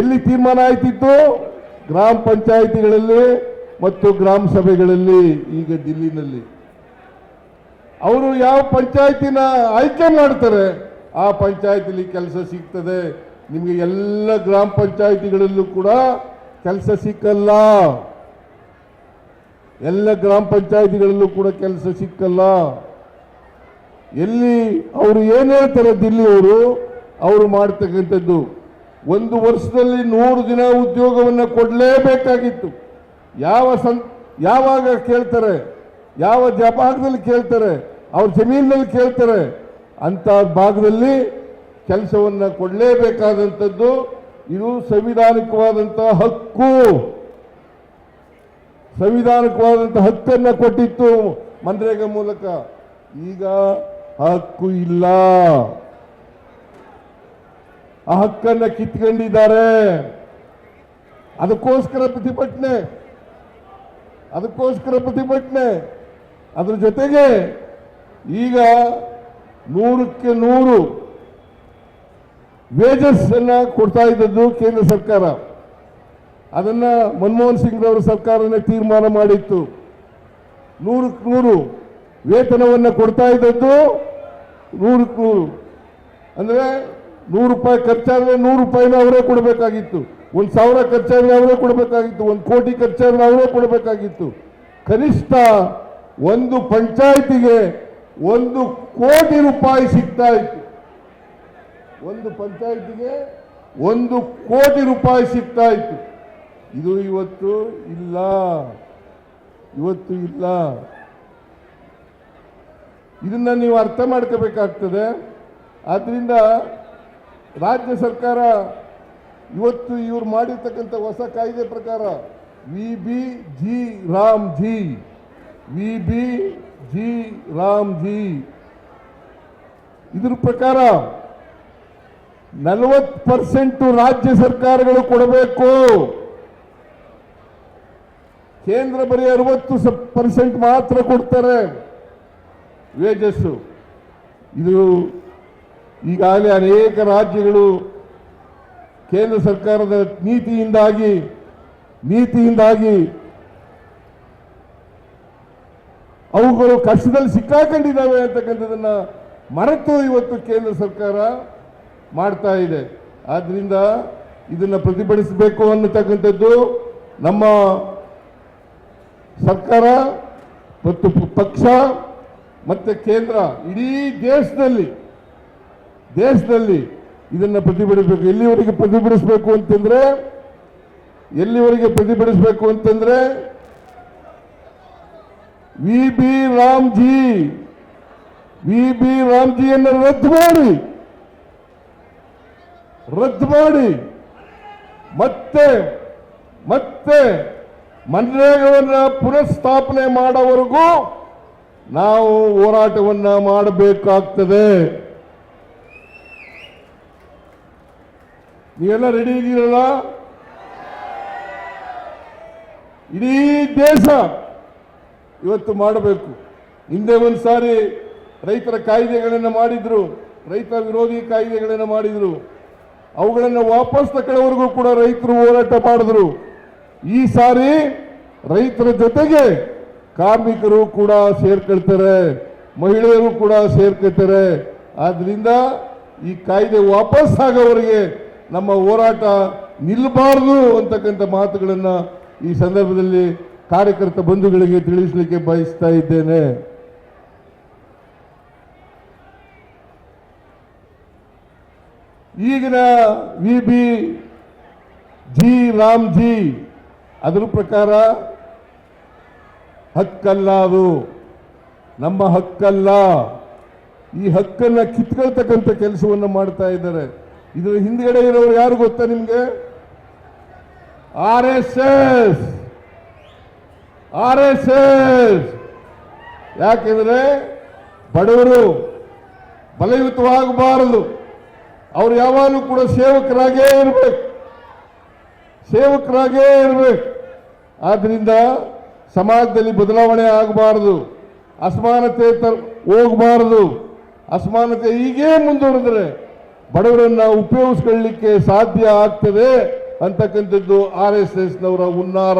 ಎಲ್ಲಿ ತೀರ್ಮಾನ ಆಯ್ತಿತ್ತು? ಗ್ರಾಮ ಪಂಚಾಯಿತಿಗಳಲ್ಲಿ ಮತ್ತು ಗ್ರಾಮ ಸಭೆಗಳಲ್ಲಿ. ಈಗ ದಿಲ್ಲಿನಲ್ಲಿ ಅವರು ಯಾವ ಪಂಚಾಯತಿನ ಆಯ್ಕೆ ಮಾಡ್ತಾರೆ ಆ ಪಂಚಾಯತಿಲಿ ಕೆಲಸ ಸಿಗ್ತದೆ. ನಿಮಗೆ ಎಲ್ಲ ಗ್ರಾಮ ಪಂಚಾಯಿತಿಗಳಲ್ಲೂ ಕೂಡ ಕೆಲಸ ಸಿಕ್ಕಲ್ಲ. ಎಲ್ಲ ಗ್ರಾಮ ಪಂಚಾಯಿತಿಗಳಲ್ಲೂ ಕೂಡ ಕೆಲಸ ಸಿಕ್ಕಲ್ಲ. ಎಲ್ಲಿ ಅವರು ಏನು ಹೇಳ್ತಾರೆ ದಿಲ್ಲಿಯವರು, ಅವರು ಮಾಡ್ತಕ್ಕಂಥದ್ದು ಒಂದು ವರ್ಷದಲ್ಲಿ 100 ದಿನ ಉದ್ಯೋಗವನ್ನು ಕೊಡಲೇಬೇಕಾಗಿತ್ತು. ಯಾವಾಗ ಕೇಳ್ತಾರೆ, ಯಾವ ಭಾಗದಲ್ಲಿ ಕೇಳ್ತಾರೆ, ಅವ್ರ ಜಮೀನಿನಲ್ಲಿ ಕೇಳ್ತಾರೆ, ಅಂತ ಭಾಗದಲ್ಲಿ ಕೆಲಸವನ್ನು ಕೊಡಲೇಬೇಕಾದಂಥದ್ದು. ಇದು ಸಂವಿಧಾನಿಕವಾದಂಥ ಹಕ್ಕು. ಸಂವಿಧಾನಿಕವಾದಂಥ ಹಕ್ಕನ್ನು ಕೊಟ್ಟಿತ್ತು ಮನ್ರೇಗಾ ಮೂಲಕ. ಈಗ ಹಕ್ಕು ಇಲ್ಲ. ಆ ಹಕ್ಕನ್ನು ಕಿತ್ಕೊಂಡಿದ್ದಾರೆ. ಅದಕ್ಕೋಸ್ಕರ ಪ್ರತಿಭಟನೆ. ಅದ್ರ ಜೊತೆಗೆ ಈಗ 100ಕ್ಕೆ 100 ವೇಜಸ್ ಅನ್ನ ಕೊಡ್ತಾ ಇದ್ದದ್ದು ಕೇಂದ್ರ ಸರ್ಕಾರ. ಅದನ್ನ ಮನಮೋಹನ್ ಸಿಂಗ್ ಅವರ ಸರ್ಕಾರನೇ ತೀರ್ಮಾನ ಮಾಡಿತ್ತು. 100ಕ್ಕೆ 100 ವೇತನವನ್ನು ಕೊಡ್ತಾ ಇದ್ದದ್ದು 100ಕ್ಕೆ 100 ಅಂದ್ರೆ ₹100 ಖರ್ಚಾದ್ರೆ ₹100 ಅವರೇ ಕೊಡಬೇಕಾಗಿತ್ತು. 1,000 ಖರ್ಚಾದ್ರೆ ಅವರೇ ಕೊಡಬೇಕಾಗಿತ್ತು. 1 ಕೋಟಿ ಖರ್ಚಾದ್ರೆ ಅವರೇ ಕೊಡಬೇಕಾಗಿತ್ತು. ಕನಿಷ್ಠ ಒಂದು ಪಂಚಾಯಿತಿಗೆ ₹1 ಕೋಟಿ ಸಿಗ್ತಾ ಇತ್ತು. ಒಂದು ಪಂಚಾಯಿತಿಗೆ ₹1 ಕೋಟಿ ಸಿಗ್ತಾ ಇತ್ತು. ಇದು ಇವತ್ತು ಇಲ್ಲ. ಇದನ್ನ ನೀವು ಅರ್ಥ ಮಾಡ್ಕೋಬೇಕಾಗ್ತದೆ. ಆದ್ರಿಂದ ರಾಜ್ಯ ಸರ್ಕಾರ ಇವತ್ತು ಇವರು ಮಾಡಿರ್ತಕ್ಕಂಥ ಹೊಸ ಕಾಯ್ದೆ ಪ್ರಕಾರ VBG ರಾಮ್ಜಿ ಇದ್ರ ಪ್ರಕಾರ 40% ರಾಜ್ಯ ಸರ್ಕಾರಗಳು ಕೊಡಬೇಕು. ಕೇಂದ್ರ ಬರೀ 60% ಮಾತ್ರ ಕೊಡ್ತಾರೆ ವೇಜಸ್. ಇದು ಈಗಾಗಲೇ ಅನೇಕ ರಾಜ್ಯಗಳು ಕೇಂದ್ರ ಸರ್ಕಾರದ ನೀತಿಯಿಂದಾಗಿ ಅವುಗಳು ಕಷ್ಟದಲ್ಲಿ ಸಿಕ್ಕಾಕೊಂಡಿದ್ದಾವೆ ಅಂತಕ್ಕಂಥದನ್ನ ಮರೆತು ಇವತ್ತು ಕೇಂದ್ರ ಸರ್ಕಾರ ಮಾಡ್ತಾ ಇದೆ. ಆದ್ರಿಂದ ಇದನ್ನು ಪ್ರತಿಭಟಿಸಬೇಕು ಅನ್ನತಕ್ಕಂಥದ್ದು ನಮ್ಮ ಸರ್ಕಾರ ಮತ್ತು ಪಕ್ಷ ಮತ್ತೆ ಕೇಂದ್ರ ಇಡೀ ದೇಶದಲ್ಲಿ ಇದನ್ನು ಪ್ರತಿಭಟಿಸಬೇಕು. ಎಲ್ಲಿವರೆಗೆ ಪ್ರತಿಭಟಿಸಬೇಕು ಅಂತಂದ್ರೆ VB ರಾಮ್ಜಿಯನ್ನು ರದ್ದು ಮಾಡಿ ಮತ್ತೆ ಮನ್ರೇಗಾವನ್ನು ಪುನಃಸ್ಥಾಪನೆ ಮಾಡೋವರೆಗೂ ನಾವು ಹೋರಾಟವನ್ನ ಮಾಡಬೇಕಾಗ್ತದೆ. ನೀವೆಲ್ಲ ರೆಡಿ ಇದ್ದೀರಲ್ಲ? ಇಡೀ ದೇಶ ಇವತ್ತು ಮಾಡಬೇಕು. ಹಿಂದೆ ಒಂದು ಸಾರಿ ರೈತರ ಕಾಯ್ದೆಗಳನ್ನು ಮಾಡಿದ್ರು, ರೈತ ವಿರೋಧಿ ಕಾಯ್ದೆಗಳನ್ನು ಮಾಡಿದ್ರು. ಅವುಗಳನ್ನು ವಾಪಸ್ ತಗೊಳ್ಳೋವರೆಗೂ ಕೂಡ ರೈತರು ಹೋರಾಟ ಮಾಡಿದ್ರು. ಈ ಸಾರಿ ರೈತರ ಜೊತೆಗೆ ಕಾರ್ಮಿಕರು ಕೂಡ ಸೇರ್ಕೊಳ್ತಾರೆ, ಮಹಿಳೆಯರು ಕೂಡ ಸೇರ್ಕೊಳ್ತಾರೆ. ಆದ್ರಿಂದ ಈ ಕಾಯ್ದೆ ವಾಪಸ್ ಆಗೋವರೆಗೆ ನಮ್ಮ ಹೋರಾಟ ನಿಲ್ಲಬಾರದು ಅಂತಕ್ಕಂಥ ಮಾತುಗಳನ್ನು ಈ ಸಂದರ್ಭದಲ್ಲಿ ಕಾರ್ಯಕರ್ತ ಬಂಧುಗಳಿಗೆ ತಿಳಿಸಲಿಕ್ಕೆ ಬಯಸ್ತಾ ಇದ್ದೇನೆ. ಈಗಿನ VBG ರಾಮ್ಜಿ ಅದರ ಪ್ರಕಾರ ಹಕ್ಕಲ್ಲ, ಅದು ನಮ್ಮ ಹಕ್ಕಲ್ಲ. ಈ ಹಕ್ಕನ್ನು ಕಿತ್ಕೊಳ್ತಕ್ಕಂಥ ಕೆಲಸವನ್ನು ಮಾಡ್ತಾ ಇದ್ದಾರೆ. ಇದರ ಹಿಂದ್ಗಡೆ ಇರೋರು ಯಾರು ಗೊತ್ತಾ ನಿಮ್ಗೆ? RSS. ಯಾಕೆಂದ್ರೆ ಬಡವರು ಬಲಯುತವಾಗಬಾರದು, ಅವರು ಯಾವಾಗಲೂ ಕೂಡ ಸೇವಕರಾಗೇ ಇರಬೇಕು. ಆದ್ರಿಂದ ಸಮಾಜದಲ್ಲಿ ಬದಲಾವಣೆ ಆಗಬಾರದು, ಅಸಮಾನತೆ ಹೋಗಬಾರದು. ಅಸಮಾನತೆ ಹೀಗೇ ಮುಂದುವರೆದರೆ ಬಡವರನ್ನ ಉಪಯೋಗಿಸ್ಕೊಳ್ಳಲಿಕ್ಕೆ ಸಾಧ್ಯ ಆಗ್ತದೆ. ಅಂತಕ್ಕಂಥದ್ದು RSSನವರ ಹುನ್ನಾರ.